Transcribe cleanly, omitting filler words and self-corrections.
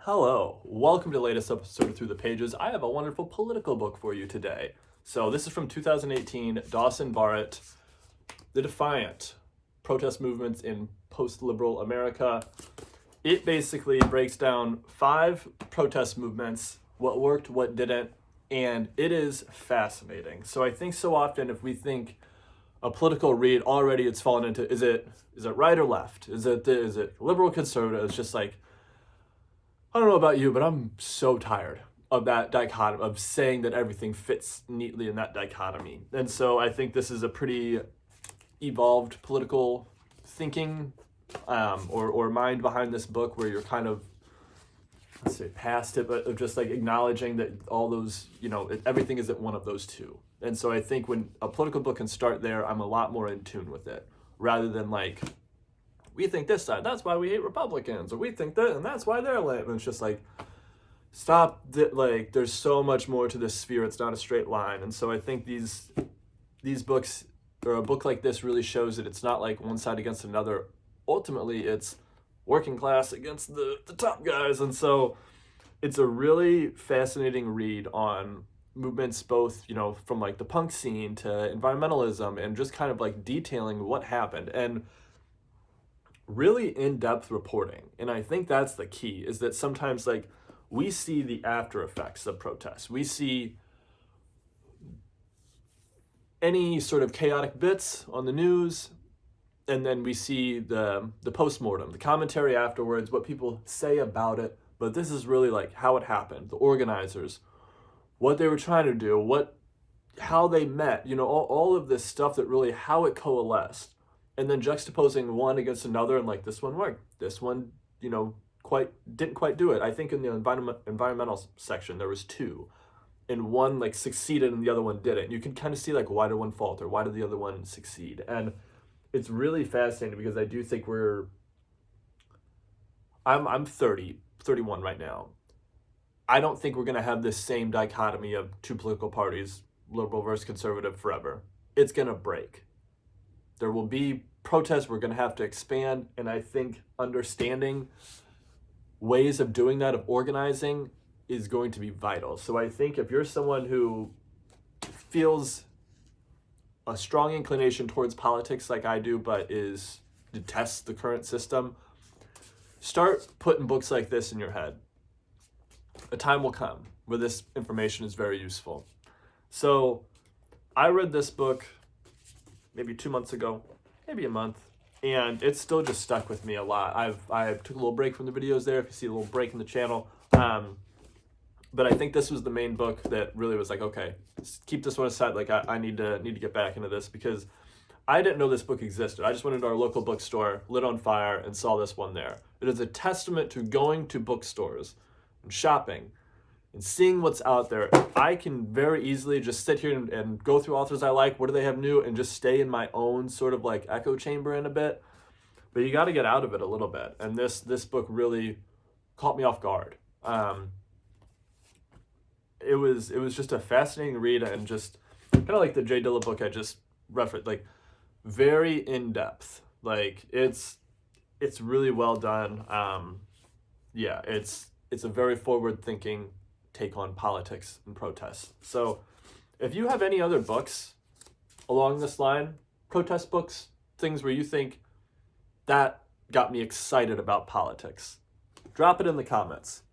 Hello, welcome to the latest episode of Through the Pages. I have a wonderful political book for you today. So this is from 2018, Dawson Barrett, The Defiant, Protest Movements in Post-Liberal America. It basically breaks down 5 protest movements, what worked, what didn't, and it is fascinating. So I think so often if we think a political read, already it's fallen into, is it right or left? Is it liberal, conservative? It's just like, I don't know about you, but I'm so tired of that dichotomy, of saying that everything fits neatly in that dichotomy. And so I think this is a pretty evolved political thinking or mind behind this book, where you're kind of, let's say, past it, but of just like acknowledging that all those, everything isn't one of those two. And so I think when a political book can start there, I'm a lot more in tune with it, rather than like, we think this side, that's why we hate Republicans, or we think that, and that's why they're lame. And it's just like, stop, there's so much more to this sphere. It's not a straight line. And so I think these books, or a book like this, really shows that it's not like one side against another. Ultimately, it's working class against the top guys. And so it's a really fascinating read on movements, both, from like the punk scene to environmentalism, and just kind of like detailing what happened. And really in-depth reporting. And I think that's the key, is that sometimes like we see the after effects of protests. We see any sort of chaotic bits on the news, and then we see the postmortem, the commentary afterwards, what people say about it. But this is really like how it happened, the organizers, what they were trying to do, how they met, all of this stuff, that really how it coalesced. And then juxtaposing one against another, and like, this one worked, this one, didn't quite do it. I think in the environmental section there was 2, and one like succeeded and the other one didn't. You can kind of see like, why did one falter? Why did the other one succeed? And it's really fascinating, because I do think I'm 31 right now. I don't think we're gonna have this same dichotomy of 2 political parties, liberal versus conservative, forever. It's gonna break. There will be protests. We're going to have to expand. And I think understanding ways of doing that, of organizing, is going to be vital. So I think if you're someone who feels a strong inclination towards politics like I do, but detests the current system, start putting books like this in your head. A time will come where this information is very useful. So I read this book maybe 2 months ago, maybe a month, and it's still just stuck with me a lot. I took a little break from the videos there, if you see a little break in the channel, but I think this was the main book that really was like, okay, keep this one aside. Like, I need to get back into this, because I didn't know this book existed. I just went into our local bookstore, lit on fire, and saw this one there. It is a testament to going to bookstores and shopping and seeing what's out there. I can very easily just sit here and go through authors I like, what do they have new, and just stay in my own sort of like echo chamber in a bit. But you got to get out of it a little bit. And this book really caught me off guard. It was just a fascinating read, and just kind of like the Jay Dilla book I just referenced, like very in depth. Like it's really well done. It's a very forward thinking take on politics and protests. So if you have any other books along this line, protest books, things where you think that got me excited about politics, drop it in the comments.